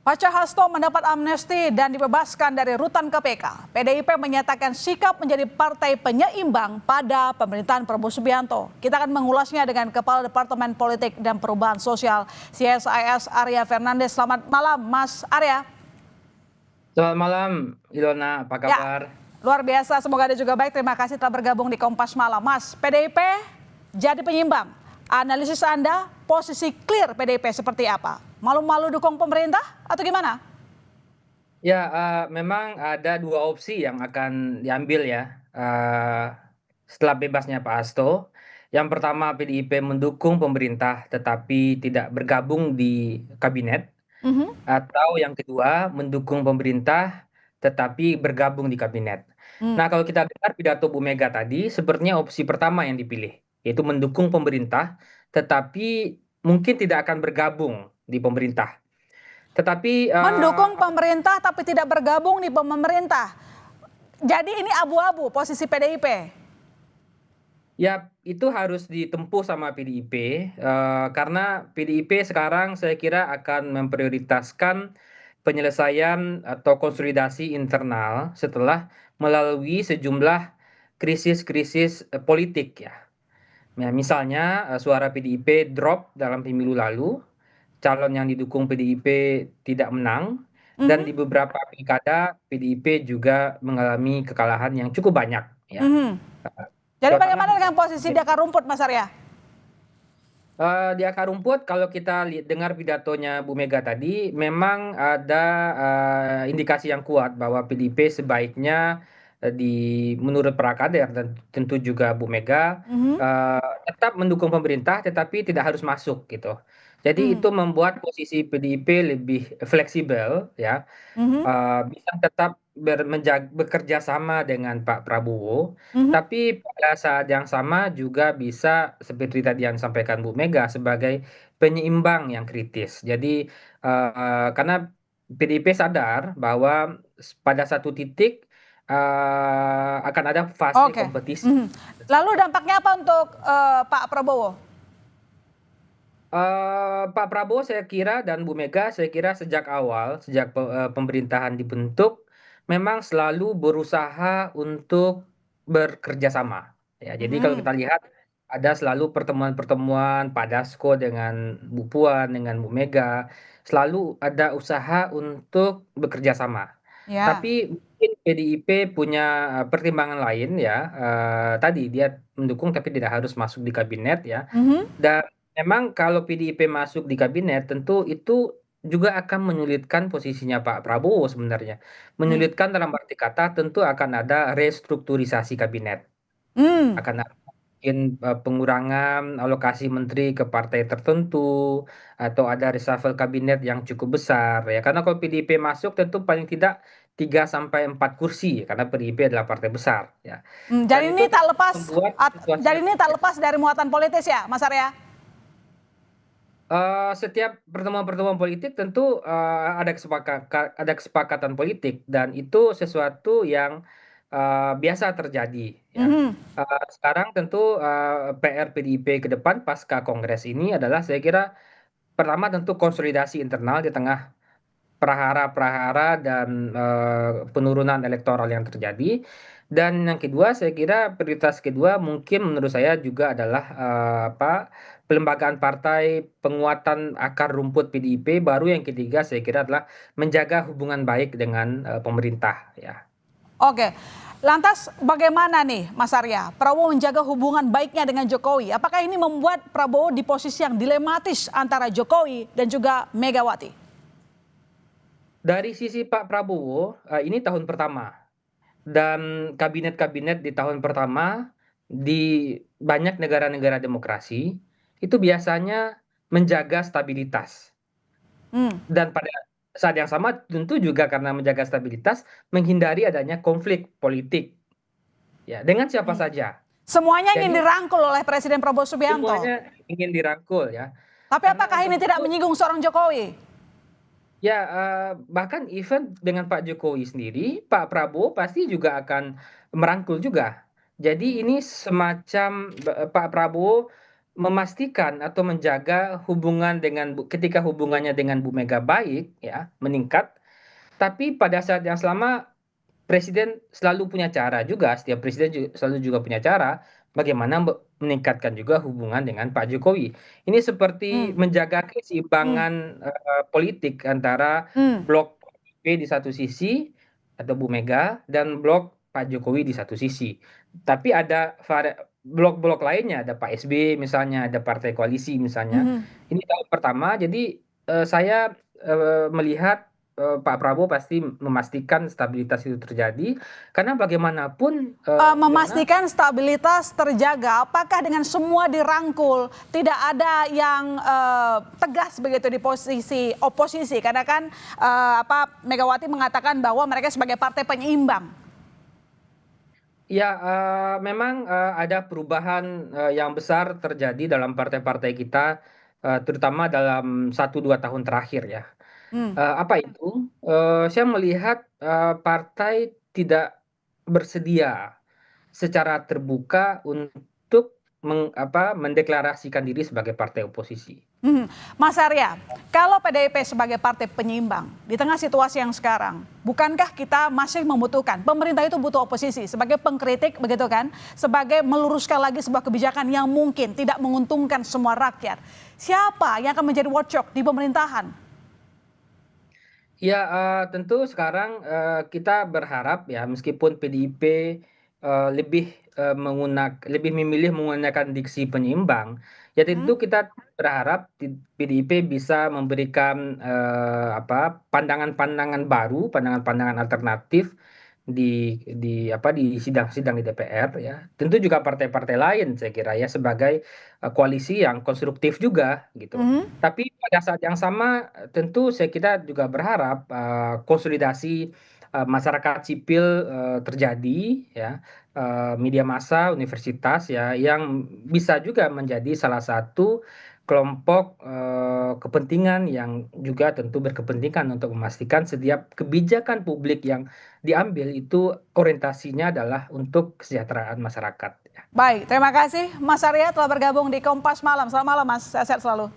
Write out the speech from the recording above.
Pasca Hasto mendapat amnesti dan dibebaskan dari rutan KPK, PDIP menyatakan sikap menjadi partai penyeimbang pada pemerintahan Prabowo Subianto. Kita akan mengulasnya dengan Kepala Departemen Politik dan Perubahan Sosial CSIS Arya Fernandes. Selamat malam, Mas Arya. Selamat malam, Ilona. Apa Ya, kabar? luar biasa. Semoga Anda juga baik. Terima kasih telah bergabung di Kompas Malam. Mas, PDIP jadi penyeimbang. Analisis Anda, posisi clear PDIP seperti apa? Malu-malu dukung pemerintah atau gimana? Ya, memang ada dua opsi yang akan diambil ya setelah bebasnya Pak Hasto. Yang pertama, PDIP mendukung pemerintah tetapi tidak bergabung di kabinet. Mhm. Atau yang kedua, mendukung pemerintah tetapi bergabung di kabinet. Hmm. Nah, kalau kita dengar pidato Bu Mega tadi, sepertinya opsi pertama yang dipilih, yaitu mendukung pemerintah tetapi mungkin tidak akan bergabung di pemerintah. Tetapi Mendukung pemerintah tapi tidak bergabung di pemerintah. Jadi ini abu-abu posisi PDIP. ya itu harus ditempuh sama PDIP karena PDIP sekarang saya kira akan memprioritaskan penyelesaian atau konsolidasi internal setelah melalui sejumlah krisis-krisis politik ya. Ya, misalnya suara PDIP drop dalam pemilu lalu, calon yang didukung PDIP tidak menang, dan Mhm. di beberapa pilkada PDIP juga mengalami kekalahan yang cukup banyak ya. Mhm. Jadi Jawa Tengah bagaimana dengan misalnya. posisi di akar rumput, Mas Arya? Di akar rumput kalau kita dengar pidatonya Bu Mega tadi, memang ada indikasi yang kuat bahwa PDIP sebaiknya menurut para kader dan tentu juga Bu Mega Mhm. tetap mendukung pemerintah tetapi tidak harus masuk gitu. Jadi Mhm. itu membuat posisi PDIP lebih fleksibel ya. Mhm. Bisa tetap bekerja sama dengan Pak Prabowo, Mhm. tapi pada saat yang sama juga bisa seperti tadi yang disampaikan Bu Mega sebagai penyeimbang yang kritis. Jadi karena PDIP sadar bahwa pada satu titik akan ada fase Oke. kompetisi. Mhm. Lalu dampaknya apa untuk Pak Prabowo? Pak Prabowo saya kira dan Bu Mega saya kira sejak awal, sejak pemerintahan dibentuk, memang selalu berusaha untuk bekerja sama. Ya, jadi kalau Mhm. kita lihat ada selalu pertemuan-pertemuan Pak Dasko dengan Bu Puan, dengan Bu Mega, selalu ada usaha untuk bekerja sama. Ya. Tapi mungkin PDIP punya pertimbangan lain ya. Tadi dia mendukung tapi tidak harus masuk di kabinet ya. Mhm. Dan memang kalau PDIP masuk di kabinet tentu itu juga akan menyulitkan posisinya Pak Prabowo sebenarnya. Mhm. Menyulitkan dalam arti kata tentu akan ada restrukturisasi kabinet. Mhm. Akan ada mungkin pengurangan alokasi menteri ke partai tertentu atau ada reshuffle kabinet yang cukup besar ya. Karena kalau PDIP masuk tentu paling tidak 3 sampai 4 kursi karena PDIP adalah partai besar ya. Jadi Dan ini itu tak lepas membuat jadi situasinya ini tak lepas dari muatan politis ya, Mas Arya? Setiap pertemuan-pertemuan politik tentu, ada kesepakatan politik dan itu sesuatu yang, biasa terjadi ya. Mhm. Sekarang tentu, PR PDIP ke depan pasca kongres ini adalah saya kira pertama tentu konsolidasi internal di tengah prahara-prahara dan penurunan elektoral yang terjadi. Dan yang kedua saya kira prioritas kedua mungkin menurut saya juga adalah, pelembagaan partai, penguatan akar rumput PDIP, baru yang ketiga saya kira adalah menjaga hubungan baik dengan, pemerintah ya. Oke. Lantas bagaimana nih Mas Arya? Prabowo menjaga hubungan baiknya dengan Jokowi. Apakah ini membuat Prabowo di posisi yang dilematis antara Jokowi dan juga Megawati? Dari sisi Pak Prabowo, ini tahun pertama dan kabinet-kabinet di tahun pertama di banyak negara-negara demokrasi itu biasanya menjaga stabilitas. Hmm. Dan pada saat yang sama tentu juga karena menjaga stabilitas menghindari adanya konflik politik ya dengan siapa saja. Semuanya ingin Jadi dirangkul oleh Presiden Prabowo Subianto. semuanya ingin dirangkul ya. Tapi Karena apakah ini tidak tentu menyinggung seorang Jokowi? ya bahkan even dengan Pak Jokowi sendiri, Pak Prabowo pasti juga akan merangkul juga. Jadi ini semacam Pak Prabowo memastikan atau menjaga hubungan ketika hubungannya dengan Bu Mega baik ya, meningkat, tapi pada saat yang sama presiden selalu punya cara juga, setiap presiden selalu juga punya cara bagaimana meningkatkan juga hubungan dengan Pak Jokowi. Ini seperti Hmm, menjaga hmm, keseimbangan politik antara hmm. blok PDIP di satu sisi atau Bu Mega dan blok Pak Jokowi di satu sisi. Tapi ada blok-blok lainnya, ada Pak SB misalnya, ada partai koalisi misalnya. Mhm. Ini tahun pertama, jadi saya melihat Pak Prabowo pasti memastikan stabilitas itu terjadi karena bagaimanapun Yona, Memastikan stabilitas terjaga, apakah dengan semua dirangkul, tidak ada yang tegas begitu di posisi oposisi? Karena kan Megawati mengatakan bahwa mereka sebagai partai penyeimbang. ya memang ada perubahan yang besar terjadi dalam partai-partai kita, terutama dalam 1-2 tahun terakhir ya. Hmm. Apa itu? Saya melihat partai tidak bersedia secara terbuka untuk mendeklarasikan diri sebagai partai oposisi. Mhm. Mas Arya, kalau PDIP sebagai partai penyeimbang di tengah situasi yang sekarang, bukankah kita masih membutuhkan pemerintah itu butuh oposisi sebagai pengkritik begitu kan, sebagai meluruskan lagi sebuah kebijakan yang mungkin tidak menguntungkan semua rakyat. Siapa yang akan menjadi watchdog di pemerintahan? Ya, tentu sekarang kita berharap ya meskipun PDIP lebih memilih menggunakan diksi penyeimbang, ya Hmm? tentu kita berharap PDIP bisa memberikan pandangan-pandangan baru, pandangan-pandangan alternatif di sidang-sidang di DPR ya. Tentu juga partai-partai lain saya kira ya sebagai koalisi yang konstruktif juga gitu. Mhm. Tapi pada saat yang sama tentu saya kita juga berharap konsolidasi masyarakat sipil terjadi ya, media massa, universitas ya yang bisa juga menjadi salah satu kelompok kepentingan yang juga tentu berkepentingan untuk memastikan setiap kebijakan publik yang diambil itu orientasinya adalah untuk kesejahteraan masyarakat. Baik, terima kasih Mas Arya telah bergabung di Kompas Malam. Selamat malam Mas, sehat-sehat selalu.